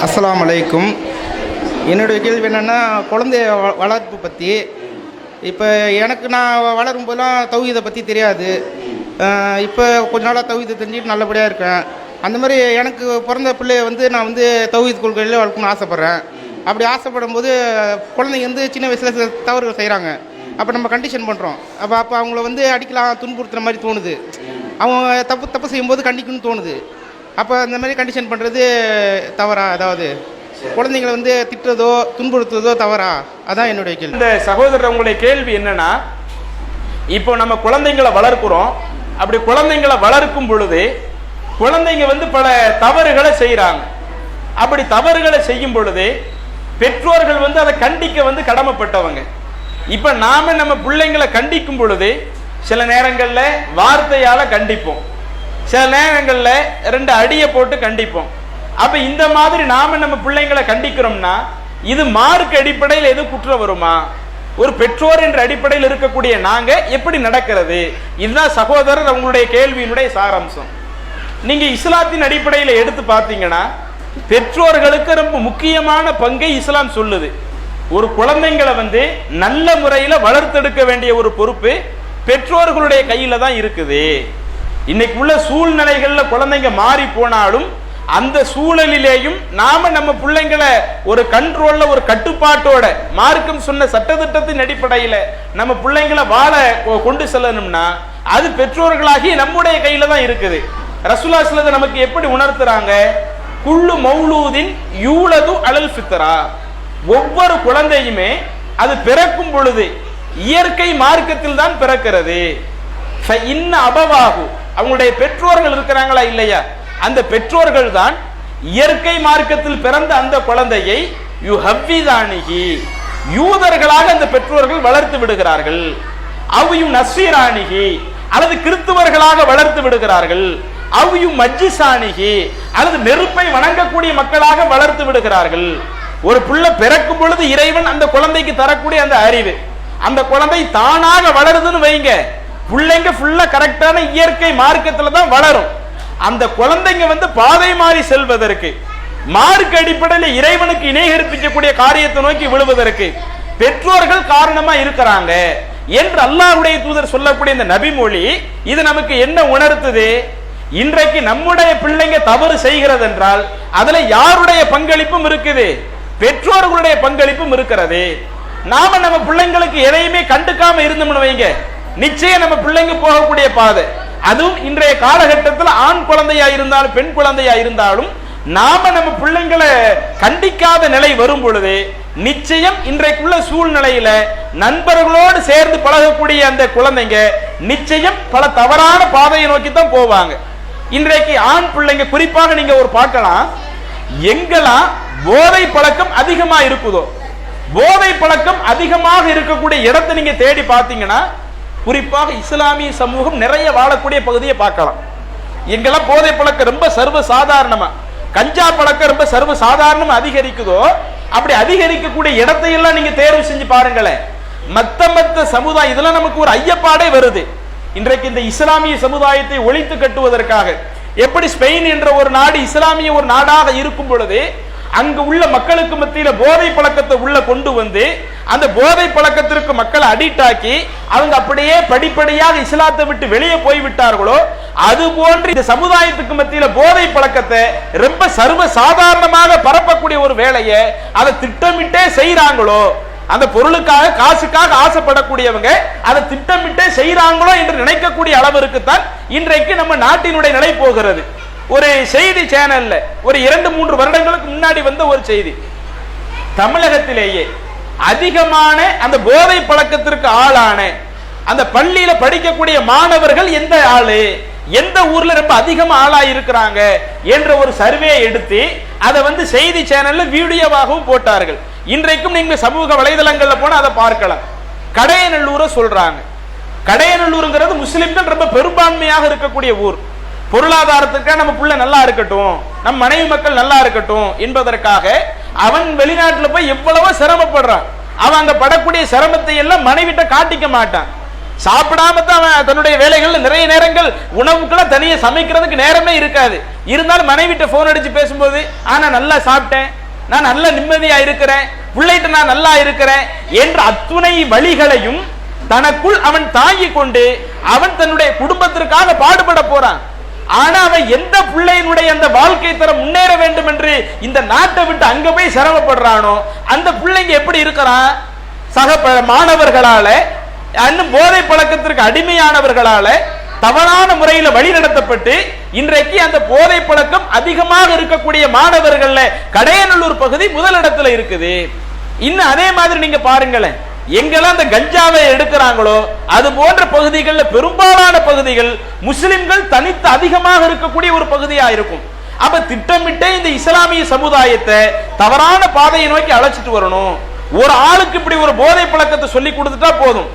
அஸ்ஸலாமு அலைக்கும். என்னுடைய கேள்வி என்னென்னா, குழந்தைய வளர்ப்பு பற்றி. இப்போ எனக்கு நான் வளரும் போதெல்லாம் தௌஹீதை பற்றி தெரியாது. இப்போ கொஞ்ச நாளாக தௌஹீதை தெரிஞ்சுட்டு நல்லபடியாக இருக்கேன். அந்த மாதிரி எனக்கு பிறந்த பிள்ளைய நான் தௌஹீத் கொள்கையில் வளர்க்கணும்னு ஆசைப்பட்றேன். அப்படி ஆசைப்படும் போது குழந்தைங்க சின்ன வயசில் சில தவறுகள் செய்கிறாங்க. அப்போ நம்ம கண்டிஷன் பண்ணுறோம். அப்போ அவங்கள அடிக்கலாம், துன்புறுத்துகிற மாதிரி தோணுது. அவங்க தப்பு செய்யும்போது கண்டிக்கணும்னு தோணுது. அப்போ அந்த மாதிரி கண்டிஷன் பண்ணுறது தவறா? அதாவது குழந்தைங்களை திட்டுறதோ துன்புறுத்துறதோ தவறா? அதான் என்னுடைய கேள்வி. இந்த சகோதரர் உங்களுடைய கேள்வி என்னன்னா, இப்போ நம்ம குழந்தைங்களை வளர்க்குறோம். அப்படி குழந்தைங்களை வளர்க்கும் பொழுது குழந்தைங்க பல தவறுகளை செய்கிறாங்க. அப்படி தவறுகளை செய்யும் பொழுது பெற்றோர்கள் அதை கண்டிக்க கடமைப்பட்டவங்க. இப்போ நாம நம்ம பிள்ளைங்களை கண்டிக்கும் பொழுது சில நேரங்களில் வார்த்தையால கண்டிப்போம், சில நேரங்களில் 2 அடியை போட்டு கண்டிப்போம். அப்ப இந்த மாதிரி நாம நம்ம பிள்ளைங்களை கண்டிக்கிறோம்னா இது மார்க் அடிப்படையில் எது குற்றம் வருமா? ஒரு பெற்றோர் என்ற அடிப்படையில் இருக்கக்கூடிய நாங்க எப்படி நடக்கிறது? இதுதான் சகோதரர் அவங்களுடைய கேள்வியினுடைய சாராம்சம். நீங்க இஸ்லாத்தின் அடிப்படையில் எடுத்து பார்த்தீங்கன்னா பெற்றோர்களுக்கு ரொம்ப முக்கியமான பங்கை இஸ்லாம் சொல்லுது. ஒரு குழந்தைங்களை நல்ல முறையில வளர்த்தெடுக்க வேண்டிய ஒரு பொறுப்பு பெற்றோர்களுடைய கையில தான் இருக்குது. இன்னைக்கு உள்ள சூழ்நிலைகள்ல குழந்தைங்க மாறி போனாலும் அந்த சூழலிலேயும் நாம நம்ம பிள்ளைங்களை ஒரு கண்ட்ரோல்ல, ஒரு கட்டுப்பாட்டோட மார்க்கம் சொன்ன சட்டத்திட்டத்தின் அடிப்படையில நம்ம பிள்ளைங்களை வாழ கொண்டு செல்லணும்னா அது பெற்றோர்களாகி நம்முடைய கையில தான் இருக்குது. ரசூலுல்லாஹி ஸல்லல்லாஹு அலைஹி வஸல்லம் நமக்கு எப்படி உணர்த்துறாங்க? குல்லு மௌலூதின் யூலது அலல் ஃபித்ரா. ஒவ்வொரு குழந்தையுமே அது பிறக்கும் பொழுது இயற்கை மார்க்கத்தில் தான் பிறக்கிறது. இன்ன அபவாகு, அவங்களுடைய பெற்றோர்கள் இருக்கிறாங்களா இல்லையா, அந்த பெற்றோர்கள் தான் இயற்கை மார்க்கத்தில் பிறந்த அந்த குழந்தையை யுஹவ்விதானிஹி, யூதர்களாக அந்த பெற்றோர்கள் வளர்த்து விடுகிறார்கள். அவ்யு நஸ்வீரானிஹி, அல்லது கிறிஸ்துவர்களாக வளர்த்து விடுகிறார்கள். அவ்யு மஜ்ஜிசானிஹி, அல்லது நெருப்பை வணங்கக்கூடிய மக்களாக வளர்த்து விடுகிறார்கள். ஒரு பிள்ளை பிறக்கும் பொழுது இறைவன் அந்த குழந்தைக்கு தரக்கூடிய அந்த அறிவு, அந்த குழந்தை தானாக வளருதுன்னு வைங்க, பிள்ளைங்க ஃபுல்லா கரெக்டான இயற்கை மார்க்கத்துல தான் வளரும். அந்த குழந்தைங்க பாதை மாறி செல்வதற்கு, மார்க்க அடிப்படையில் இறைவனுக்கு இணை கற்பிக்கக்கூடிய காரியத்தை நோக்கி விழுவதற்கு பெற்றோர்கள் காரணமா இருக்கிறாங்க என்று அல்லாஹ்வுடைய தூதர் சொல்லக்கூடிய இந்த நபி மொழி இது நமக்கு என்ன உணர்த்துது? இன்றைக்கு நம்முடைய பிள்ளைங்க தவறு செய்கிறது என்றால் அதுல யாருடைய பங்களிப்பும் இருக்குது? பெற்றோர்களுடைய பங்களிப்பும் இருக்கிறது. நாம நம்ம பிள்ளைங்களுக்கு எதையுமே கண்டுக்காம இருந்தோம்னு வைங்க, நிச்சயம் நம்ம பிள்ளைங்க போகக்கூடிய பாதை. அதுவும் இன்றைய காலகட்டத்தில் ஆண் குழந்தையா இருந்தாலும் பெண் குழந்தையா இருந்தாலும் நாம நம்ம பிள்ளைங்களை கண்டிக்காத நிலை வரும் பொழுது நிச்சயம் இன்றைக்குள்ள சூழ்நிலையில நண்பர்களோடு சேர்ந்து பழகக்கூடிய அந்த குழந்தைங்க நிச்சயம் பல தவறான பாதையை நோக்கி தான் போவாங்க. இன்றைக்கு ஆண் பிள்ளைங்க குறிப்பாக நீங்க ஒரு பார்க்கலாம், எங்கெல்லாம் போதை பழக்கம் அதிகமா இருக்குதோ, போதை பழக்கம் அதிகமாக இருக்கக்கூடிய இடத்தை நீங்க தேடி பார்த்தீங்கன்னா குறிப்பாக இஸ்லாமிய சமூகம் நிறைய வாழக்கூடிய பகுதியை பார்க்கலாம். எங்கெல்லாம் போதை பழக்கம் ரொம்ப சர்வ சாதாரணமா, கஞ்சா பழக்கம் ரொம்ப சர்வ சாதாரணமா அதிகரிக்குதோ அப்படி அதிகரிக்கக்கூடிய இடத்தையெல்லாம் நீங்க தேர்வு செஞ்சு பாருங்களேன். மத்த சமுதாயம் இதெல்லாம் நமக்கு ஒரு ஐயப்பாடே வருது. இன்றைக்கு இந்த இஸ்லாமிய சமுதாயத்தை ஒழித்து கட்டுவதற்காக எப்படி ஸ்பெயின் என்ற ஒரு நாடு இஸ்லாமிய ஒரு நாடாக இருக்கும் பொழுது அங்கு உள்ள மக்களுக்கு மத்தியில போதை பழக்கத்தை உள்ள கொண்டு வந்து அந்த போதை பழக்கத்திற்கு மக்களை அடிக்ட் ஆக்கி அவங்க அப்படியே படிப்படியாக இஸ்லாத்தை விட்டு வெளியே போய் விட்டார்களோ அது போன்று இந்த சமுதாயத்துக்கு மத்தியில போதை பழக்கத்தை ரொம்ப சர்வ சாதாரணமாக பரப்பக்கூடிய ஒரு வேலையை அதை திட்டமிட்டே செய்யறாங்களோ, அந்த பொருளுக்காக காசுக்காக ஆசைப்படக்கூடியவங்க அதை திட்டமிட்டே செய்யறாங்களோ என்று நினைக்கக்கூடிய அளவிற்கு தான் இன்றைக்கு நம்ம நாட்டினுடைய நிலை போகிறது. ஒரு செய்தி சேனல்ல ஒரு 2-3 வருடங்களுக்கு முன்னாடி வந்த ஒரு செய்தி, தமிழகத்திலேயே அதிகமான அந்த போதை பழக்கத்திற்கு ஆளான அந்த பள்ளியில படிக்கக்கூடிய மாணவர்கள் எந்த ஆளு, எந்த ஊர்ல ரொம்ப அதிகமா ஆளா இருக்கிறாங்க என்ற ஒரு சர்வே எடுத்து அதை செய்தி சேனல்ல வீடியோவாகவும் போட்டார்கள். இன்றைக்கும் நீங்க சமூக வலைதளங்கள்ல போனா அதை பார்க்கலாம். கடையநல்லூரை சொல்றாங்க. கடையநல்லூருங்கிறது முஸ்லிம்கள் ரொம்ப பெரும்பான்மையாக இருக்கக்கூடிய ஊர். பொருளாதாரத்துக்காக நம்ம புள்ள நல்லா இருக்கட்டும், நம் மனைவி மக்கள் நல்லா இருக்கட்டும் என்பதற்காக அவன் வெளிநாட்டுல போய் எவ்வளவோ சிரமப்படுறான். அவன் அங்க படக்கூடிய சிரமத்தை எல்லாம் மனைவிட்ட காட்டிக்க மாட்டான். சாப்பிடாம தான் அவன் தன்னுடைய வேலைகள் நிறைய நேரங்கள் உணவுக்கெல்லாம் தனியா சமைக்கிறதுக்கு நேரமே இருக்காது. இருந்தாலும் மனைவிட்ட போன் அடிச்சு பேசும்போது நான் நல்லா சாப்பிட்டேன், நான் நல்ல நிம்மதியா இருக்கிறேன், பிள்ளைகிட்ட நான் நல்லா இருக்கிறேன் என்ற அத்துணை வழிகளையும் தனக்குள் அவன் தாங்கிக் கொண்டு அவன் தன்னுடைய குடும்பத்திற்காக பாடுபட போறான். ஆனா அவன் எந்த பிள்ளையினுடைய அந்த வாழ்க்கை தரம் முன்னேற வேண்டும் என்று இந்த நாட்டை விட்டு அங்க போய் சிரமப்படுறானோ அந்த பிள்ளைங்க எப்படி இருக்கிறான்? சக மாணவர்களால இன்னும் போதை பழக்கத்திற்கு அடிமையானவர்களால தவறான முறையில் வழி நடத்தப்பட்டு இன்றைக்கு அந்த போதை பழக்கம் அதிகமாக இருக்கக்கூடிய மாணவர்கள்ல கடையநல்லூர் பகுதி முதலிடத்துல இருக்குது. இன்னும் அதே மாதிரி நீங்க பாருங்களேன், எங்கெல்லாம் அந்த கஞ்சாவை எடுக்கிறாங்களோ அது போன்ற பகுதிகளில் பெரும்பாலான பகுதிகள் முஸ்லிம்கள் தனித்து அதிகமாக இருக்கக்கூடிய ஒரு பகுதியா இருக்கும். அப்ப திட்டமிட்டே இந்த இஸ்லாமிய சமுதாயத்தை தவறான பாதையை நோக்கி அழைச்சிட்டு வரணும். ஒரு ஆளுக்கு இப்படி ஒரு போதை பழக்கத்தை சொல்லி கொடுத்துட்டா போதும்,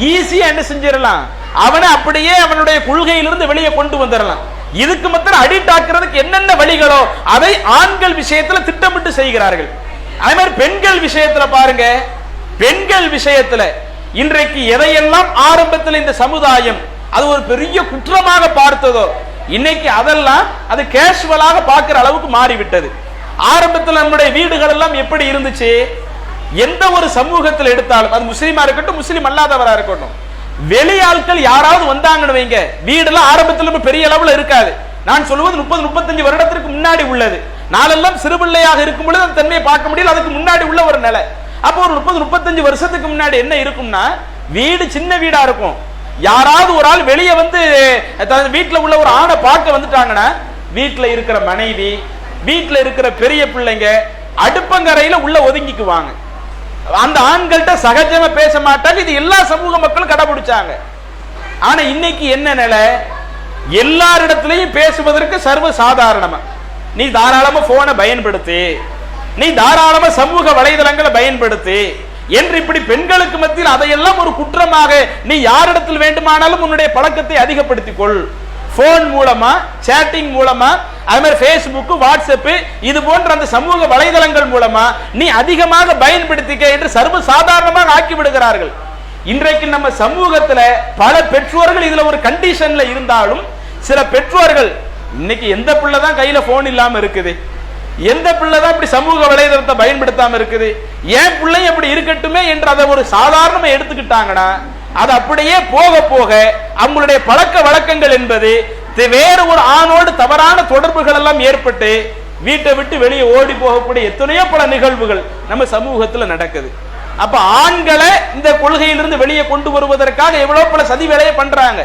ஈஸியா என்ன செஞ்சிடலாம், அவனை அப்படியே அவனுடைய கொள்கையிலிருந்து வெளியே கொண்டு வந்துடலாம். இதுக்கு மாத்திரம் அடிக்ட் ஆக்குறதுக்கு என்னென்ன வழிகளோ அதை ஆண்கள் விஷயத்துல திட்டமிட்டு செய்கிறார்கள். அதே மாதிரி பெண்கள் விஷயத்துல பாருங்க, பெண்கள் விஷயத்துல இன்றைக்கு எதையெல்லாம் ஆரம்பத்தில் இந்த சமுதாயம் அது ஒரு பெரிய குற்றமாக பார்த்ததோ இன்னைக்கு அதெல்லாம் அது கேஷுவலாக பார்க்கிற அளவுக்கு மாறிவிட்டது. ஆரம்பத்தில் நம்முடைய வீடுகள் எல்லாம் எப்படி இருந்துச்சு? எந்த ஒரு சமூகத்தில் எடுத்தாலும் அது முஸ்லீமா இருக்கட்டும் முஸ்லீம் அல்லாதவரா இருக்கட்டும், வெளியாட்கள் யாராவது வந்தாங்கன்னு வைங்க, வீடெல்லாம் ஆரம்பத்தில் பெரிய அளவுல இருக்காது. நான் சொல்லுவது 30-35 வருடத்திற்கு முன்னாடி உள்ளது. நாளெல்லாம் சிறுபிள்ளையாக இருக்கும் பொழுது அந்த தன்மையை பார்க்க முடியல, அதுக்கு முன்னாடி உள்ள ஒரு நிலை. அப்போ ஒரு 30-35 வருஷத்துக்கு முன்னாடி என்ன இருக்கும்னா, வீடு சின்ன வீடா இருக்கும். யாராவது ஒரு ஆள் வெளியே வந்து வீட்டுல உள்ள ஒரு ஆணை பார்க்க வந்துட்டாங்கன்னா வீட்டுல இருக்கிற மனைவி, வீட்டுல இருக்கிற பெரிய பிள்ளைங்க அடுப்பங்கரையில உள்ள ஒதுங்கிக்குவாங்க. அந்த ஆண்கள்ட்ட சகஜமா பேச மாட்டாங்க. இது எல்லா சமூக மக்களும் கடைபிடிச்சாங்க. ஆனா இன்னைக்கு என்ன நிலை, எல்லாரிடத்திலையும் பேசுவதற்கு சர்வ சாதாரணமா நீ தாராளமா போனை பயன்படுத்தி, நீ தாராளமா சமூக வலைதளங்களை பயன்படுத்தி என்று இப்படி பெண்களுக்கு மத்தியில் அதையெல்லாம் ஒரு குற்றமாக நீ யாரிடத்தில் வேண்டுமானாலும் உன்னுடைய பழக்கத்தை அதிகப்படுத்திக் கொள். போன் மூலமா, சேட்டிங் மூலமா, அது மாதிரி பேஸ்புக், வாட்ஸ்அப் இது போன்ற அந்த சமூக வலைதளங்கள் மூலமா நீ அதிகமாக பயன்படுத்திக்க என்று சர்வ சாதாரணமாக ஆக்கி விடுகிறார்கள். இன்றைக்கு நம்ம சமூகத்துல பல பெற்றோர்கள் இதுல ஒரு கண்டிஷன்ல இருந்தாலும் சில பெற்றோர்கள் இன்னைக்கு எந்த பிள்ளை தான் கையில போன் இல்லாம இருக்குது, எந்த பிள்ளை தான் இப்படி சமூக வலைதளத்தை பயன்படுத்தாம இருக்குது, ஏன் பிள்ளை அப்படி இருக்கட்டுமே என்று அதை ஒரு சாதாரணமா எடுத்துக்கிட்டாங்கன்னா அது அப்படியே போக போக அவங்களுடைய பழக்க வழக்கங்கள் என்பது வேறு ஒரு ஆணோடு தவறான தொடர்புகள் எல்லாம் ஏற்பட்டு வீட்டை விட்டு வெளியே ஓடி போகக்கூடிய எத்தனையோ பல நிகழ்வுகள் நம்ம சமூகத்துல நடக்குது. அப்ப ஆண்களை இந்த கொள்கையிலிருந்து வெளியே கொண்டு வருவதற்காக எவ்வளவு பல சதி வேலையை பண்றாங்க.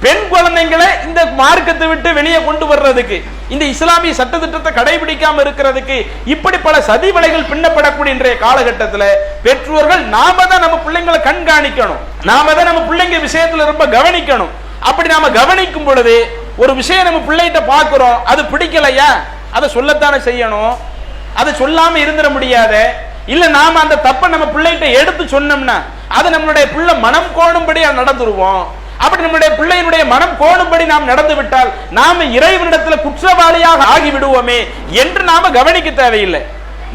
பெண் குழந்தைங்களை இந்த மார்க்கத்தை விட்டு வெளியே கொண்டு வர்றதுக்கு, இந்த இஸ்லாமிய சட்டத்திட்டத்தை கடைபிடிக்காம இருக்கிறதுக்கு இப்படி பல சதி வேலைகள் பின்னப்படக்கூடிய இன்றைய காலகட்டத்தில் பெற்றோர்கள் நாம தான் நம்ம பிள்ளைங்களை கண்காணிக்கணும், நாம தான் நம்ம பிள்ளைங்க விஷயத்துல ரொம்ப கவனிக்கணும். அப்படி நாம கவனிக்கும் பொழுது ஒரு விஷயம் நம்ம பிள்ளைகிட்ட பார்க்கிறோம், அது பிடிக்கலையா அதை சொல்லத்தானே செய்யணும், அதை சொல்லாம இருந்துட முடியாத. இல்ல நாம அந்த தப்பை நம்ம பிள்ளைகிட்ட எடுத்து சொன்னோம்னா அது நம்மளுடைய பிள்ளை மனம் கோணும்படி நடந்துருவோம். அப்படி நம்முடைய பிள்ளையினுடைய மனம் கோணும்படி நாம் நடந்து விட்டால் நாம இறைவனிடத்துல குற்றவாளியாக ஆகி விடுவோமே என்று நாம கவனிக்க தேவையில்லை.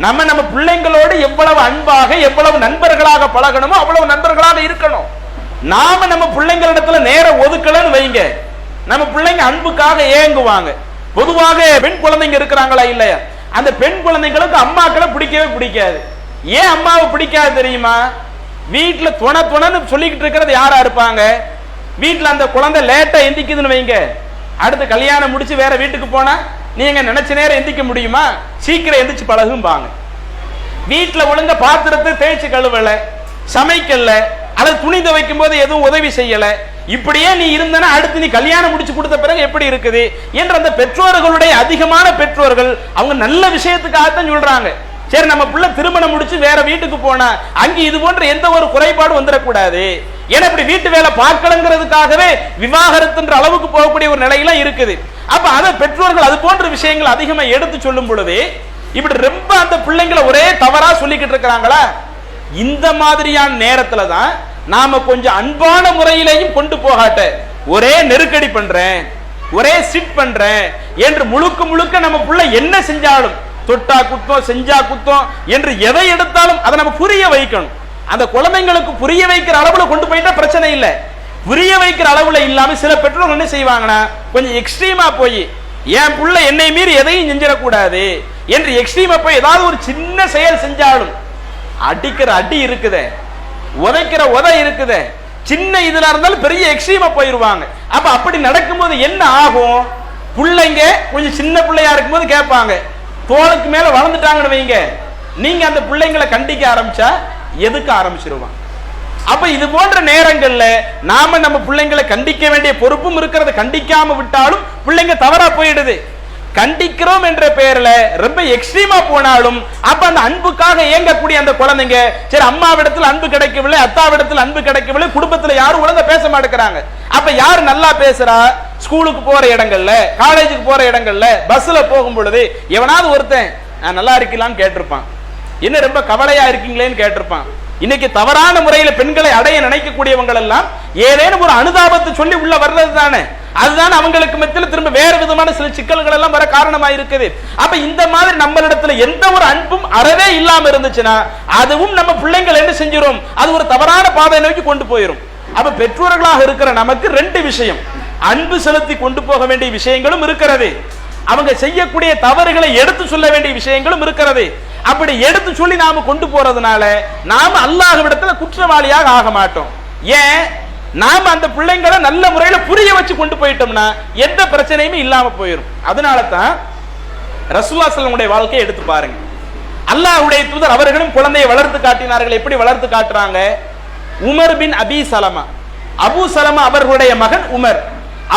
நம்ம பிள்ளைங்களோடு எவ்வளவு அன்பாக எவ்வளவு நண்பர்களாக பழகணுமோ அவ்வளவு நண்பர்களாக இருக்கணும். நாம நம்ம பிள்ளைங்களிடத்துல நேரம் ஒதுக்கலன்னு வைங்க, நம்ம பிள்ளைங்க அன்புக்காக ஏங்குவாங்க. பொதுவாக பெண் குழந்தைங்க இருக்கிறாங்களா இல்லையா, அந்த பெண் குழந்தைங்களுக்கு அம்மாக்களை பிடிக்கவே பிடிக்காது. ஏன் அம்மாவை பிடிக்காது தெரியுமா? வீட்டுல துணன்னு சொல்லிக்கிட்டு இருக்கிறது யாரா இருப்பாங்க? வீட்டுல அந்த குழந்தை லேட்டா எந்திக்குதுன்னு வைங்க, அடுத்து கல்யாணம் முடிச்சு வேற வீட்டுக்கு போனா நீங்க நினைச்ச நேரம் எந்திக்க முடியுமா? சீக்கிரம் எந்திரிச்சு பழகும்பாங்க. வீட்டுல ஒழுங்க பாத்திரத்தை தேய்ச்சி கழுவல, சமைக்கல, அல்லது துணி துவைக்கும் போது எதுவும் உதவி செய்யல, இப்படியே நீ இருந்தனா அடுத்து நீ கல்யாணம் முடிச்சு கொடுத்த பிறகு எப்படி இருக்குது என்ற அந்த பெற்றோர்களுடைய அதிகமான பெற்றோர்கள் அவங்க நல்ல விஷயத்துக்காகத்தான் சொல்றாங்க. சரி நம்ம பிள்ளை திருமணம் முடிச்சு வேற வீட்டுக்கு போனா அங்க இது போன்ற எந்த ஒரு குறைபாடு வந்துடக்கூடாது, ஏன்னா இப்படி வீட்டு வேலை பார்க்கலங்கிறதுக்காகவே விவாகரத்துன்ற அளவுக்கு போகக்கூடிய ஒரு நிலையெல்லாம் இருக்குது. அப்ப அதை பெற்றோர்கள் அது போன்ற விஷயங்கள் அதிகமா எடுத்து சொல்லும் பொழுது இப்படி ரொம்ப அந்த பிள்ளைங்களை ஒரே தவறா சொல்லிக்கிட்டு இருக்கிறாங்களா, இந்த மாதிரியான நேரத்துல தான் நாம கொஞ்சம் அன்பான முறையிலையும் கொண்டு போகாட்ட ஒரே நெருக்கடி பண்றேன், ஒரே சிட் பண்றேன் என்று முழுக்க முழுக்க நம்ம பிள்ளை என்ன செஞ்சாலும் தொட்டா குத்தம் செஞ்சா குத்தம் என்று எதை எடுத்தாலும் அதை நம்ம புரிய வைக்கணும். அந்த குழந்தைங்களுக்கு புரிய வைக்கிற அளவுல கொண்டு போயிட்டா பிரச்சனை இல்லை. புரிய வைக்கிற அளவுல இல்லாம சில பெற்றோர்கள் என்ன செய்வாங்கன்னா கொஞ்சம் எக்ஸ்ட்ரீமா போய் என் புள்ள என்னை மீறி எதையும் செஞ்சிடக்கூடாது என்று எக்ஸ்ட்ரீமா போய் ஏதாவது ஒரு சின்ன செயல் செஞ்சாலும் அடிக்கிற அடி இருக்குதே, உதைக்கிற உதை இருக்குதே, சின்ன இதுல இருந்தாலும் பெரிய எக்ஸ்ட்ரீமா போயிருவாங்க. அப்ப அப்படி நடக்கும்போது என்ன ஆகும்? பிள்ளைங்க கொஞ்சம் சின்ன பிள்ளையா இருக்கும்போது கேட்பாங்க, தோளுக்கு மேல வளர்ந்துட்டாங்கன்னு வைங்க, நீங்க அந்த பிள்ளைங்களை கண்டிக்க ஆரம்பிச்சா எதுக்கு ஆரம்பிச்சிருவாங்க. அப்ப இது போன்ற நேரங்கள்ல நாம நம்ம பிள்ளைங்களை கண்டிக்க வேண்டிய பொறுப்பும் இருக்கிறது. கண்டிக்காம விட்டாலும் பிள்ளைங்க தவறா போயிடுது. கண்டிக்கிறோம் என்ற பெயர்ல ரொம்ப எக்ஸ்ட்ரீமா போனாலும் அப்ப அந்த அன்புக்காக ஏங்கக்கூடிய அந்த குழந்தைங்க, சரி அம்மாவிடத்தில் அன்பு கிடைக்கவில்லை, அத்தாவிடத்தில் அன்பு கிடைக்கவில்லை, குடும்பத்துல யாரும் ஒழுங்கா பேச மாட்டேங்கிறாங்க. அப்ப யாரு நல்லா பேசுறா? ஸ்கூலுக்கு போற இடங்கள்ல, காலேஜுக்கு போற இடங்கள்ல, பஸ்ல போகும் பொழுது எவனாவது ஒருத்தன் நான் நல்லா இருக்கலான்னு கேட்டிருப்பான், என்ன ரொம்ப கவலையா இருக்கீங்களேன்னு கேட்டிருப்பான். இன்னைக்கு தவறான முறையில பெண்களை அடைய நினைக்கக்கூடியவங்க எல்லாம் ஏதேனும் ஒரு அனுதாபத்தை சொல்லி உள்ள வர்றது தானே, அதுதான் அவங்களுக்கு மத்தியில் திரும்ப வேற விதமான சில சிக்கல்கள் எல்லாம் வர காரணமா இருக்குது. அப்ப இந்த மாதிரி நம்மளிடத்துல எந்த ஒரு அன்பும் அறவே இல்லாம இருந்துச்சுன்னா அதுவும் நம்ம பிள்ளைங்கள் என்ன செஞ்சிரும், அது ஒரு தவறான பாதை நோக்கி கொண்டு போயிரும். அப்ப பெற்றோர்களாக இருக்கிற நமக்கு ரெண்டு விஷயம், அன்பு செலுத்தி கொண்டு போக வேண்டிய விஷயங்களும் இருக்கிறது, அவங்க செய்யக்கூடிய தவறுகளை எடுத்து சொல்ல வேண்டிய விஷயங்களும் இருக்கிறது. அப்படி எடுத்து சொல்லி நாம கொண்டு போறதுனால நாம அல்லாஹ்விடத்துல குற்றவாளியாக ஆக மாட்டோம். ஏன்? நாம அந்த பிள்ளைங்களை நல்ல முறையில புரிய வச்சு கொண்டு போயிட்டோம்னா எந்த பிரச்சனையுமே இல்லாம போயிடும். அதனால தான் ரசூலுல்லாஹி ஸல்லல்லாஹு அலைஹி வாழ்க்கையை எடுத்து பாருங்க. அல்லாஹ்வுடைய தூதர் அவர்களும் குழந்தையை வளர்த்து காட்டினார்கள். எப்படி வளர்த்து காட்டுறாங்க? உமர் பின் அபி சலமா, அபு சலமா அவர்களுடைய மகன் உமர்.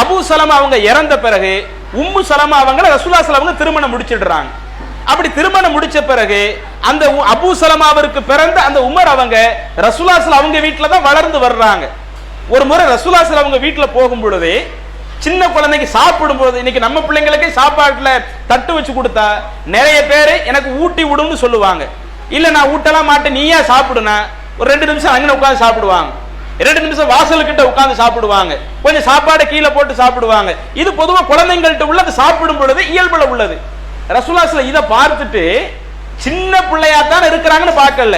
அபு சலமா அவங்க இறந்த பிறகு உம்மு சலமா அவங்கள ரசூலுல்லாஹி ஸல்லல்லாஹு அலைஹி திருமணம் முடிச்சிடுறாங்க. அப்படி திருமணம் முடிச்ச பிறகு அந்த அபு சலமாவிற்கு பிறந்த அந்த உமர் அவங்க ரசூலுல்லாஹி ஸல்லல்லாஹு அலைஹி அவங்க வீட்டுல தான் வளர்ந்து வர்றாங்க. ஒரு முறை ரசூலுல்லாஹி ஸல்லல்லாஹு அலைஹி அவங்க வீட்டுல போகும் பொழுது சின்ன குழந்தைக்கு சாப்பிடும் போது, இன்னைக்கு நம்ம பிள்ளைங்களுக்கே சாப்பாட்டுல தட்டு வச்சு கொடுத்தா நிறைய பேர் எனக்கு ஊட்டி விடுன்னு சொல்லுவாங்க. இல்ல நான் ஊட்டலாம் மாட்டேன், நீயா சாப்பிடுனா ஒரு 2 நிமிஷம் அங்கே உட்கார்ந்து சாப்பிடுவாங்க, 2 நிமிஷம் வாசலுக்கிட்ட உட்கார்ந்து சாப்பிடுவாங்க, கொஞ்சம் சாப்பாடு கீழே போட்டு சாப்பிடுவாங்க. இது பொதுவாக குழந்தைங்கள்ட்ட உள்ளது, சாப்பிடும் பொழுது இயல்புல உள்ளது. ரசூலுல்லாஹி ஸல்லல்லாஹு அலைஹி இதை பார்த்துட்டு சின்ன பிள்ளையா தான் இருக்கிறாங்கன்னு பார்க்கல,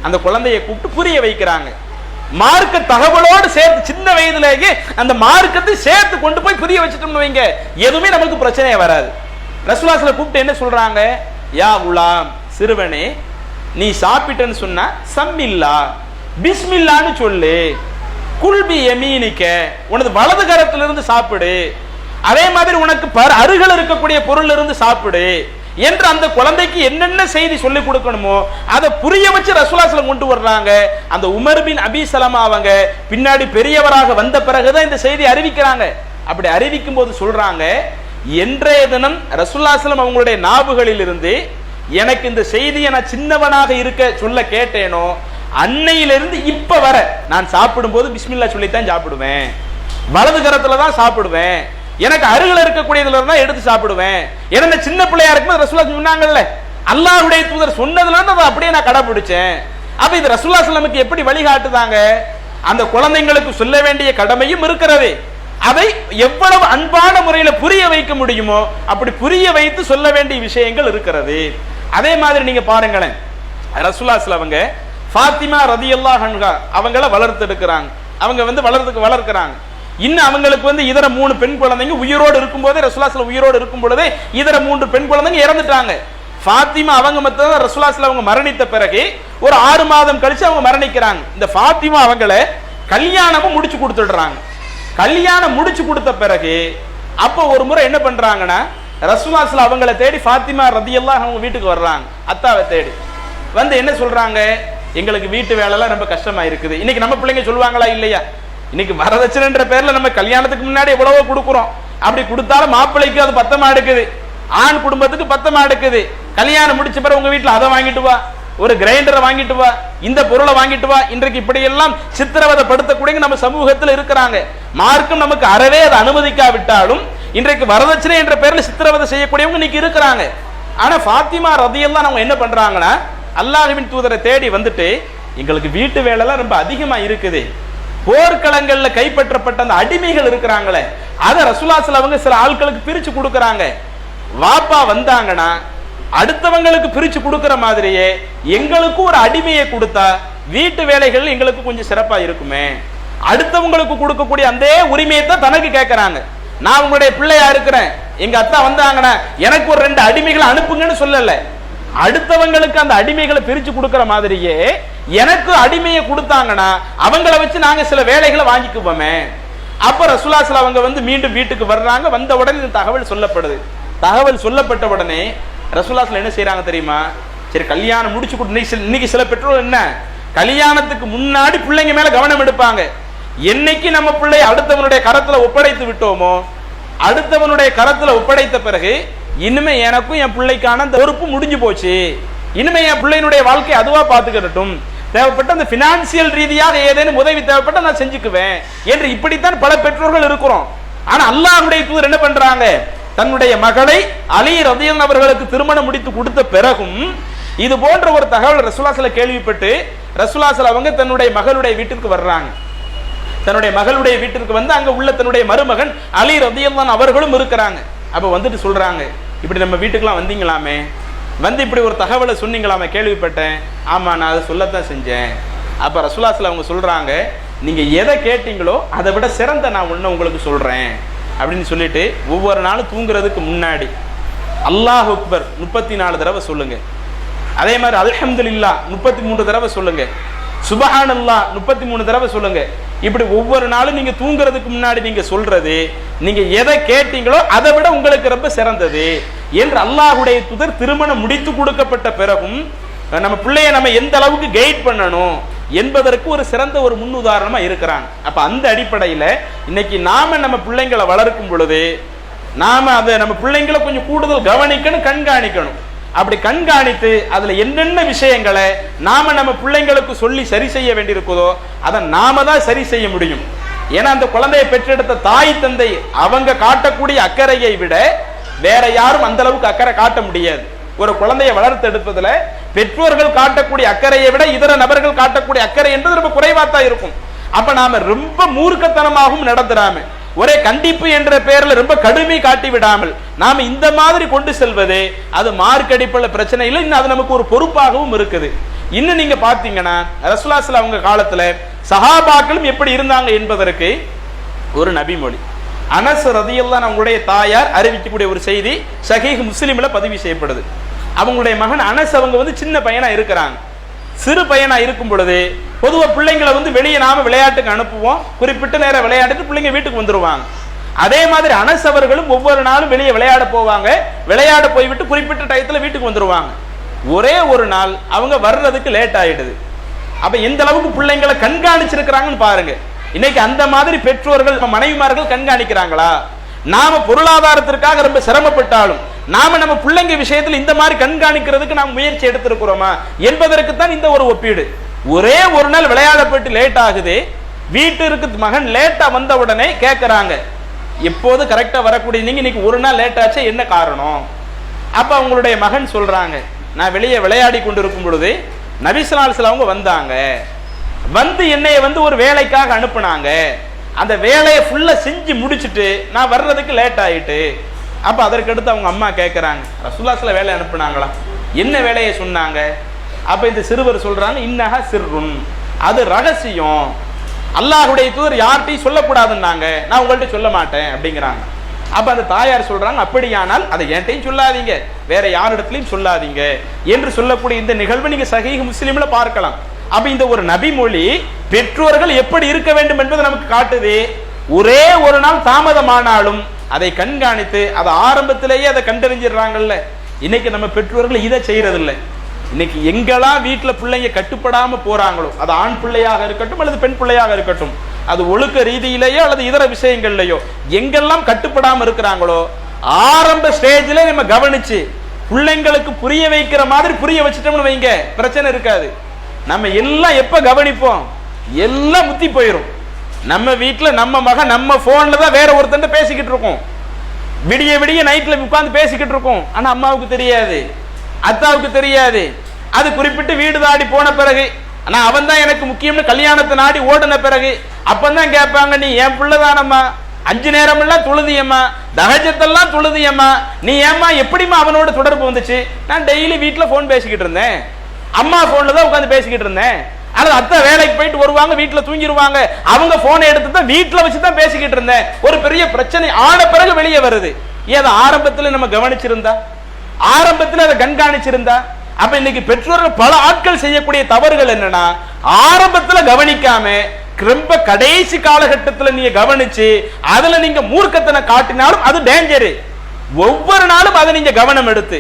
அந்த குழந்தையை கூப்பிட்டு புரிய வைக்கிறாங்க. மார்க்க தகவலோடு சேர்த்து சின்ன வயதிலேயே அந்த மார்க்கத்தை சேர்த்து கொண்டு போய் புரிய வச்சுட்டோம்னு வைங்க, எதுவுமே நமக்கு பிரச்சனையே வராது. ரசூலுல்லாஹி ஸல்லல்லாஹு அலைஹி கூப்பிட்டு என்ன சொல்றாங்க? யா குலாம், சிறுவனே, நீ சாப்பிட்டேன்னு சொன்னா சம்மில்லா, பிஸ்மில்லான்னு சொல்லு, குல்பி யமீனிக்க, உனது வலது கரத்திலிருந்து சாப்பிடு, அதே மாதிரி உனக்கு அருகில் இருக்கக்கூடிய பொருள் இருந்து சாப்பிடு என்று அந்த குழந்தைக்கு என்னென்ன செய்தி சொல்லிக் கொடுக்கணுமோ அதை புரிய வச்சு ரசூலுல்லாஹி ஸல்லல்லாஹு அலைஹி கொண்டு வர்றாங்க. அந்த உமர் பின் அபி சலமா அவங்க பின்னாடி பெரியவராக வந்த பிறகுதான் இந்த செய்தி அறிவிக்கிறாங்க. அப்படி அறிவிக்கும் போது சொல்றாங்க, என்றைய தினம் ரசூலுல்லாஹி ஸல்லல்லாஹு அலைஹி வஸல்லம் அவங்களுடைய நாவுகளில் இருந்து எனக்கு இந்த செய்தியை நான் சின்னவனாக இருக்க சொல்ல கேட்டேனோ அன்னையிலிருந்து இப்ப வர நான் சாப்பிடும் போது பிஸ்மில்லா சொல்லித்தான் சாப்பிடுவேன், வலது கரத்துல தான் சாப்பிடுவேன், எனக்கு அருகில் இருக்கக்கூடியதுல இருந்தா எடுத்து சாப்பிடுவேன். ஏன்னா சின்ன பிள்ளையா இருக்கும்போது ரசூலுல்லாஹி சொன்னாங்கல்ல, அல்லாஹ்வுடைய தூதர் சொன்னதுல இருந்து அதை அப்படியே நான் கடைபிடிச்சேன். அப்ப இது ரசூலுல்லாஹி ஸல்லல்லாஹு அலைஹி வஸல்லம் எப்படி வழிகாட்டுதாங்க? அந்த குழந்தைங்களுக்கு சொல்ல வேண்டிய கடமையும் இருக்கிறது, அதை எவ்வளவு அன்பான முறையில புரிய வைக்க முடியுமோ அப்படி புரிய வைத்து சொல்ல வேண்டிய விஷயங்கள் இருக்கிறது. அதே மாதிரி நீங்க பாருங்களேன், ரசூலுல்லாஹி ஸல்லல்லாஹு அலைஹி அவங்க ஃபாத்திமா ரலியல்லாஹு அன்ஹா அவங்கள வளர்த்து எடுக்கிறாங்க. அவங்க வளர்க்கிறாங்க. இன்னும் அவங்களுக்கு இதர 3 பெண் குழந்தைங்க உயிரோடு இருக்கும்போதே, ரசூலுல்லாஹி ஸல்லல்லாஹு அலைஹி உயிரோடு இருக்கும் பொழுதே இதர 3 பெண் குழந்தைங்க இறந்துட்டாங்க. ஃபாத்திமா அவங்க மத்த ரசூலுல்லாஹி ஸல்லல்லாஹு அலைஹி அவங்க மரணித்த பிறகு ஒரு 6 மாதம் கழிச்சு அவங்க மரணிக்கிறாங்க. இந்த ஃபாத்திமா அவங்கள கல்யாணமும் முடிச்சு கொடுத்துடுறாங்க. கல்யாணம் முடிச்சு கொடுத்த பிறகு அப்போ ஒரு முறை என்ன பண்றாங்கன்னா, ரசூலுல்லாஹி ஸல்லல்லாஹு அலைஹி அவங்கள தேடி ஃபாத்திமா ரலியல்லாஹு அவங்க வீட்டுக்கு வர்றாங்க. அத்தாவை தேடி வந்து என்ன சொல்றாங்க, எங்களுக்கு வீட்டு வேலைலாம் ரொம்ப கஷ்டமா இருக்குது. இன்னைக்கு நம்ம பிள்ளைங்க சொல்லுவாங்களா இல்லையா? இன்னைக்கு வரதட்சணைன்ற பேர்ல நம்ம கல்யாணத்துக்கு முன்னாடி எவ்வளவோ கொடுக்குறோம், அப்படி கொடுத்தாலும் மாப்பிள்ளைக்கு அது பத்தமா எடுக்குது, ஆண் குடும்பத்துக்கு பத்தமா எடுக்குது. கல்யாணம் முடிச்ச பிறகு உங்க வீட்டுல அதை வாங்கிட்டு வா, ஒரு கிரைண்டரை வாங்கிட்டு வா, இந்த பொருளை வாங்கிட்டு வா. இன்றைக்கு இப்படி எல்லாம் சித்திரவதைப்படுத்தக்கூடிய நம்ம சமூகத்தில் இருக்கிறாங்க. மார்க்கம் நமக்கு அறவே அதை அனுமதிக்காவிட்டாலும் இன்றைக்கு வரதட்சணை என்ற பேர்ல சித்திரவதை செய்யக்கூடியவங்க இன்னைக்கு இருக்கிறாங்க. ஆனா ஃபாத்திமா ரலியல்லாஹு அவங்க என்ன பண்றாங்கன்னா, அல்லாஹ்வின் தூதரை தேடி வந்துட்டு, எங்களுக்கு வீட்டு வேலைலாம் ரொம்ப அதிகமா இருக்குது, போர்க்களங்கள்ல கைப்பற்றப்பட்ட அந்த அடிமைகள் இருக்கிறாங்களே அதை ரசூலுல்லாஹி ஸல்லல்லாஹு அலைஹி அவங்க சில ஆட்களுக்கு பிரிச்சு கொடுக்கறாங்க. வாப்பா வந்தாங்கன்னா அடுத்தவங்களுக்கு பிரிச்சு கொடுக்கிற மாதிரியே எங்களுக்கு ஒரு அடிமையை கொடுத்தா வீட்டு வேலைகள் எங்களுக்கு கொஞ்சம் சிறப்பா இருக்குமே, அடுத்தவங்களுக்கு கொடுக்கக்கூடிய அந்த உரிமையை தான் தனக்கு கேட்கறாங்க. நான் உங்களுடைய பிள்ளையா இருக்கிறேன், எங்க அத்தா வந்தாங்கன்னா எனக்கு ஒரு 2 அடிமைகளை அனுப்புங்கன்னு சொல்லல. அடுத்தவங்களுக்கு அந்த அடிமைகளை பிரிச்சு கொடுக்கிற மாதிரியே எனக்கு அடிமையை கொடுத்தாங்கன்னா அவங்கள வச்சு நாங்க சில வேலைகளை வாங்கிக்குவோமே. அப்ப ரசூலுல்லாஹி அவங்க மீண்டும் வீட்டுக்கு வர்றாங்க. வந்த உடனே இந்த தகவல் சொல்லப்படுது. தகவல் சொல்லப்பட்ட உடனே ரசூலுல்லாஹி என்ன செய்யறாங்க தெரியுமா? சரி, கல்யாணம் முடிச்சு கொடுத்து இன்னைக்கு சில பெற்றோர் என்ன கல்யாணத்துக்கு முன்னாடி பிள்ளைங்க மேல கவனம் எடுப்பாங்க. என்னைக்கு நம்ம பிள்ளை அடுத்தவனுடைய கரத்துல ஒப்படைத்து விட்டோமோ, அடுத்தவனுடைய கரத்துல ஒப்படைத்த பிறகு இனிமே எனக்கும் என் பிள்ளைக்கான அந்த பொறுப்பு முடிஞ்சு போச்சு, இனிமே என் பிள்ளையினுடைய வாழ்க்கை அதுவா பார்த்துக்கிட்டும், தேவைப்பட்ட அந்த பினான்சியல் ரீதியாக ஏதேனும் உதவி தேவைப்பட்ட நான் செஞ்சுக்குவேன் என்று இப்படித்தான் பல பெற்றோர்கள் இருக்கிறோம். ஆனா அல்லாஹ்வுடைய தூதர் என்ன பண்றாங்க? தன்னுடைய மகளை அலி ரலியல்லாஹு அவர்களுக்கு திருமணம் முடித்து கொடுத்த பிறகும் இது போன்ற ஒரு தகவல் ரசூலுல்லாஹி கேள்விப்பட்டு ரசூலுல்லாஹி அவங்க தன்னுடைய மகளுடைய வீட்டிற்கு வர்றாங்க. தன்னுடைய மகளுடைய வீட்டிற்கு அங்க உள்ள தன்னுடைய மருமகன் அலி ரலியல்லாஹு அவர்களும் இருக்கிறாங்க. அப்ப வந்துட்டு சொல்றாங்க, இப்படி நம்ம வீட்டுக்குலாம் வந்தீங்களாமே, இப்படி ஒரு தகவலை சொன்னீங்களாமே, கேள்விப்பட்டேன். ஆமா, நான் அதை சொல்லத்தான் செஞ்சேன். அப்ப ரசூலுல்லாஹி அவங்க சொல்றாங்க, நீங்க எதை கேட்டீங்களோ அதை விட சிறந்த நான் ஒண்ணு உங்களுக்கு சொல்றேன் அப்படின்னு சொல்லிட்டு ஒவ்வொரு நாளும் தூங்குறதுக்கு முன்னாடி அல்லாஹ் அக்பர் 34 தடவை சொல்லுங்க. அதே மாதிரி அல்ஹம்துலில்லாஹ் 33 தடவை சொல்லுங்க. சுபஹானல்லாஹ் 33 தடவை சொல்லுங்க. இப்படி ஒவ்வொரு நாளும் நீங்க தூங்குறதுக்கு முன்னாடி நீங்க சொல்றது, நீங்க எதை கேட்டீங்களோ அதை விட உங்களுக்கு ரொம்ப சிறந்தது என்று அல்லாஹ்வுடைய தூதர் திருமணம் முடித்து கொடுக்கப்பட்ட பிறகும் நம்ம பிள்ளைய நம்ம எந்த அளவுக்கு கைட் பண்ணணும் என்பதற்கு ஒரு சிறந்த ஒரு முன்னுதாரணமா இருக்கிறாங்க. அப்ப அந்த அடிப்படையில இன்னைக்கு நாம நம்ம பிள்ளைங்களை வளர்க்கும் பொழுது நாம அதை நம்ம பிள்ளைங்களை கொஞ்சம் கூடுதல் கவனிக்கணும், கண்காணிக்கணும். அப்படி கண்காணித்து அதுல என்னென்ன விஷயங்களை நாம நம்ம பிள்ளைங்களுக்கு சொல்லி சரி செய்ய வேண்டியிருக்குதோ அதை நாம தான் சரி செய்ய முடியும். ஏன்னா அந்த குழந்தையை பெற்றெடுத்த தாய் தந்தை அவங்க காட்டக்கூடிய அக்கறையை விட வேற யாரும் அந்த அளவுக்கு அக்கறை காட்ட முடியாது. ஒரு குழந்தையை வளர்த்தெடுப்பதுல பெற்றோர்கள் காட்டக்கூடிய அக்கறையை விட இதர நபர்கள் காட்டக்கூடிய அக்கறை என்பது ரொம்ப குறைவாத்தான் இருக்கும். அப்ப நாம ரொம்ப மூர்க்கத்தனமாகவும் நடந்துடாம, ஒரே கண்டிப்பு என்ற பெயர்ல ரொம்ப கடுமை காட்டி விடாமல் நாம இந்த மாதிரி கொண்டு செல்வது அது மார்க்கடிப்புல பிரச்சனை இல்லை, இன்னும் அது நமக்கு ஒரு பொறுப்பாகவும் இருக்குது. இன்னும் நீங்க பாத்தீங்கன்னா ரசூலுல்லாஹி அவங்க காலத்துல சஹாபாக்களும் எப்படி இருந்தாங்க என்பதற்கு ஒரு நபிமொழி. அனஸ் ரலியல்லாஹு அவங்களுடைய தாயார் அறிவிக்கக்கூடிய ஒரு செய்தி சஹீஹ் முஸ்லிம்ல பதிவு செய்யப்படுது. அவங்களுடைய மகன் அனஸ் அவங்க சின்ன பையனா இருக்கிறாங்க. சிறு பையனா இருக்கும் பொழுது பொதுவா பிள்ளைங்களை வெளியே நாம விளையாட்டுக்கு அனுப்புவோம், குறிப்பிட்ட நேரம் விளையாடிட்டு பிள்ளைங்க வீட்டுக்கு வந்துருவாங்க. அதே மாதிரி அனஸ் அவர்களும் ஒவ்வொரு நாளும் வெளியே விளையாட போவாங்க, விளையாட போய்விட்டு குறிப்பிட்ட டயத்துல வீட்டுக்கு வந்துருவாங்க. ஒரே ஒரு நாள் அவங்க வர்றதுக்கு லேட் ஆயிடுது. அப்ப எந்த அளவுக்கு பிள்ளைங்களை கண்காணிச்சிருக்கிறாங்கன்னு பாருங்க. இன்னைக்கு அந்த மாதிரி பெற்றோர்கள் மனைவிமார்கள் கண்காணிக்கிறாங்களா? நாம பொருளாதாரத்திற்காக ரொம்ப சிரமப்பட்டாலும் நாம நம்ம பிள்ளைங்க விஷயத்துல இந்த மாதிரி கண்காணிக்கிறதுக்கு நாம் முயற்சி எடுத்திருக்கிறோமா என்பதற்கு தான் இந்த ஒரு ஒப்பீடு. ஒரே ஒரு நாள் விளையாட போயிட்டு லேட் ஆகுது, வீட்டிற்கு மகன் லேட்டா வந்த உடனே கேட்கறாங்க, எப்போது கரெக்டா வரக்கூடிய நீங்க இன்னைக்கு ஒரு நாள் லேட் ஆச்சு, என்ன காரணம்? அப்ப அவங்களுடைய மகன் சொல்றாங்க, நான் வெளியே விளையாடி கொண்டிருக்கும் பொழுது நபி ஸல்லல்லாஹு அலைஹி வஸல்லம் அவங்க வந்தாங்க, என்னைய ஒரு வேலைக்காக அனுப்புனாங்க, அந்த வேலையை ஃபுல்லா செஞ்சு முடிச்சுட்டு நான் வர்றதுக்கு லேட் ஆயிட்டு. அப்ப அதற்கு அடுத்து அவங்க அம்மா கேட்கறாங்க, ரசூலுல்லாஹி வேலை அனுப்புனாங்களா, என்ன வேலையை சொன்னாங்க? அப்ப இந்த சிறுவர் சொல்றாங்க, இன்னஹா சிர்ருன், அது ரகசியம், அல்லாஹ்வுடைய தூதர் யார்கிட்டையும் சொல்லக்கூடாதுன்னாங்க, நான் உங்கள்கிட்ட சொல்ல மாட்டேன் அப்படிங்கிறாங்க. அப்ப அந்த தாயார் சொல்றாங்க, அப்படியானால் அதை என்கிட்டையும் சொல்லாதீங்க, வேற யாரிடத்திலையும் சொல்லாதீங்க என்று சொல்லக்கூடிய இந்த நிகழ்வு நீங்க சஹீஹ் முஸ்லிம்ல பார்க்கலாம். அப்ப இந்த ஒரு நபி மொழி பெற்றோர்கள் எப்படி இருக்க வேண்டும் என்பதை நமக்கு காட்டுது. ஒரே ஒரு நாள் தாமதமானாலும் அதை கண்காணித்து அதை ஆரம்பத்திலேயே அதை கண்டறிஞ்சிடறாங்கல்ல. இன்னைக்கு நம்ம பெற்றோர்கள் இதை செய்யறது இல்லை. இன்னைக்கு எங்கெல்லாம் வீட்டுல பிள்ளைங்க கட்டுப்படாம போறாங்களோ, அது ஆண் பிள்ளையாக இருக்கட்டும் அல்லது பெண் பிள்ளையாக இருக்கட்டும், அது ஒழுக்க ரீதியிலேயோ அல்லது இதர விஷயங்கள்லயோ எங்கெல்லாம் கட்டுப்படாம இருக்கிறாங்களோ ஆரம்ப ஸ்டேஜ்ல நம்ம கவனிச்சு பிள்ளைங்களுக்கு புரிய வைக்கிற மாதிரி புரிய வச்சுட்டோம்னு வைங்க, பிரச்சனை இருக்காது. நம்ம எல்லாம் எப்ப கவனிப்போம், எல்லாம் முத்தி போயிரும். நம்ம வீட்டுல நம்ம மகன் நம்ம போன்ல தான் வேற ஒருத்தன் பேசிக்கிட்டு இருக்கோம், விடிய விடிய நைட்ல உட்கார்ந்து பேசிக்கிட்டு இருக்கோம். ஆனா அம்மாவுக்கு தெரியாது, அத்தாவுக்கு தெரியாது. அது குறிப்பிட்டு வீடு தாடி போன பிறகு, ஆனா அவன் தான் எனக்கு முக்கியம்னு கல்யாணத்தை நாடி ஓடின பிறகு அப்பந்தான் கேட்பாங்க, நீ என் பிள்ளைதானம்மா, 5 நேரம் எல்லாம் தொழுதியம்மா, தஹஜத்தெல்லாம் தொழுதியம்மா, நீ ஏம்மா எப்படிமா அவனோட தொடர்பு வந்துச்சு? நான் டெய்லி வீட்டுல போன் பேசிக்கிட்டு இருந்தேன், அம்மா போன்ல தான் உட்காந்து பேசிக்கிட்டு இருந்தேன். அல்லது அத்தை வேலைக்கு போயிட்டு வருவாங்க, வீட்டுல தூங்கிடுவாங்க, அவங்க போனை எடுத்து தான் வீட்டுல வச்சுதான் பேசிக்கிட்டு இருந்தேன். ஒரு பெரிய பிரச்சனை ஆன பிறகு வெளியே வருது. ஏதோ ஆரம்பத்துல நம்ம கவனிச்சிருந்தா, ஆரம்பத்துல அதை கண்காணிச்சிருந்தா. அப்ப இன்னைக்கு பெற்றோர்கள் பல ஆட்கள் செய்யக்கூடிய தவறுகள் என்னன்னா, ஆரம்பத்துல கவனிக்காம ரொம்ப கடைசி காலகட்டத்தில் நீங்க கவனிச்சு அதுல நீங்க மூர்க்கத்தனை காட்டினாலும் அது டேஞ்சரு. ஒவ்வொரு நாளும் அதை நீங்க கவனம் எடுத்து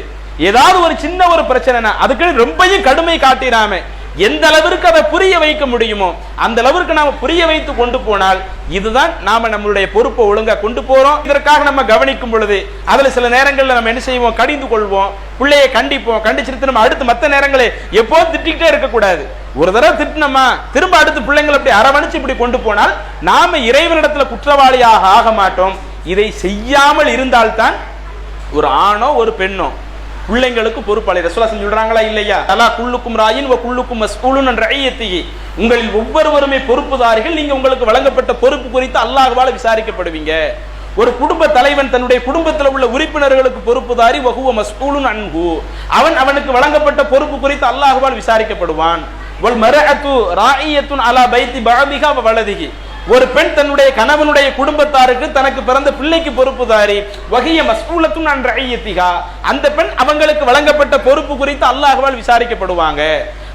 ஏதாவது ஒரு சின்ன ஒரு பிரச்சனைனா அதுக்கு ரொம்பவும் கடுமை காட்டினாம எந்த அளவிற்கு அதை புரிய வைக்க முடியுமோ அந்த அளவிற்கு நாம புரிய வைத்து கொண்டு போனால் இதுதான் நாம நம்மளுடைய பொறுப்பை ஒழுங்கா கொண்டு போறோம். இதற்காக நம்ம கவனிக்கும் பொழுது அதுல சில நேரங்கள்ல நம்ம என்ன செய்வோம், கடிந்து கொள்வோம், பிள்ளையை கண்டிப்போம், கண்டிச்சிட்டு நம்ம அடுத்து மற்ற நேரங்களே எப்போதும் திட்டிக்கிட்டே இருக்கக்கூடாது. ஒரு தடவை திட்டினோமா திரும்ப அடுத்து பிள்ளைங்களை அப்படி அரவணைச்சு இப்படி கொண்டு போனால் நாம இறைவனிடத்துல குற்றவாளியாக ஆக மாட்டோம். இதை செய்யாமல் இருந்தால்தான் ஒரு ஆணோ ஒரு பெண்ணோ பிள்ளைங்களுக்கு பொறுப்பாளி. ரசூலுல்லாஹ் சொல்றாங்களா இல்லையா, அலா குல்லுக்கும் ராயின் வ குல்லுக்கும் மஸ்ஊலுன் அன் ரஇயத்திஹி, உங்களில் ஒவ்வொருவருமே பொறுப்புதாரிகள், நீங்க உங்களுக்கு வழங்கப்பட்ட பொறுப்பு குறித்து அல்லாஹ்வால விசாரிக்கப்படுவீங்க. ஒரு குடும்ப தலைவன் தன்னுடைய குடும்பத்தில் உள்ள உறுப்பினர்களுக்கு பொறுப்புதாரி, வஹுவ மஸ்ஊலுன் அன்ஹு, அவனுக்கு வழங்கப்பட்ட பொறுப்பு குறித்து அல்லாஹ்வால் விசாரிக்கப்படுவான். வல் மர்அத்து ராயியத்துன் அலா பைத்தி பஅதிஹா வ வலதிஹி, ஒரு பெண் தன்னுடைய கணவனுடைய குடும்பத்தாருக்கு தனக்கு பிறந்த பிள்ளைக்கு பொறுப்புதாரி, வஹிய மஸ்ஊலத்துன் அன் ரஇயத்திஹா, அந்த பெண் அவங்களுக்கு வழங்கப்பட்ட பொறுப்பு குறித்து அல்லாஹ்வால் விசாரிக்கப்படுவாங்க.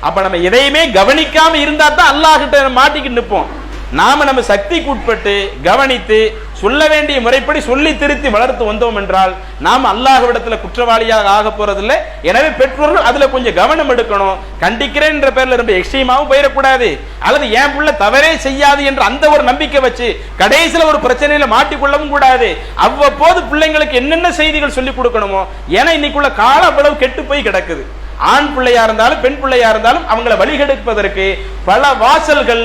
அப்ப நம்ம எதையுமே கவனிக்காம இருந்தா தான் அல்லாஹ் கிட்ட மாட்டிக்கிட்டு நிற்போம். நாம நம்ம சக்திக்கு உட்பட்டு கவனித்து சொல்ல வேண்டிய முறைப்படி சொல்லி திருத்தி வளர்த்து வந்தோம் என்றால் நாம் அல்லாஹ்விடத்துல குற்றவாளியாக ஆக போறதில்லை. எனவே பெற்றோர்கள் அதுல கொஞ்சம் கவனம் எடுக்கணும். கண்டிக்கிறேன் என்ற பேர்ல ரொம்ப எக்ஸ்ட்ரீமாவும் போயிடக்கூடாது, அல்லது என் பிள்ளை தவறே செய்யாது என்ற அந்த ஒரு நம்பிக்கை வச்சு கடைசியில ஒரு பிரச்சனையில மாட்டிக்கொள்ளவும் கூடாது. அவ்வப்போது பிள்ளைங்களுக்கு என்னென்ன செய்திகள் சொல்லி கொடுக்கணுமோ, ஏன்னா இன்னைக்குள்ள காலம் அவ்வளவு கெட்டு போய் கிடக்குது. ஆண் பிள்ளையா இருந்தாலும் பெண் பிள்ளையா இருந்தாலும் அவங்களை வழிகெடுப்பதற்கு பல வாசல்கள்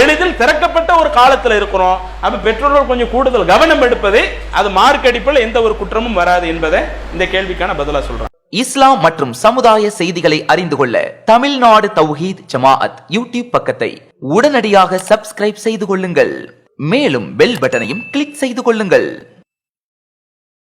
எளிதில் திறக்கப்பட்ட ஒரு காலத்துல இருக்கிறோம். அப்ப பெற்றோர்கள் கொஞ்சம் கூடுதல் கவனம் எடுப்பது, அது மார்க் அடிப்பில் எந்த ஒரு குற்றமும் வராது என்பதை இந்த கேள்விக்கான பதிலா சொல்றேன். இஸ்லாம் மற்றும் சமுதாய செய்திகளை அறிந்து கொள்ள தமிழ்நாடு தௌஹீத் ஜமாஅத் யூடியூப் பக்கத்தை உடனடியாக சப்ஸ்கிரைப் செய்து கொள்ளுங்கள். மேலும் பெல் பட்டனையும் கிளிக் செய்து கொள்ளுங்கள்.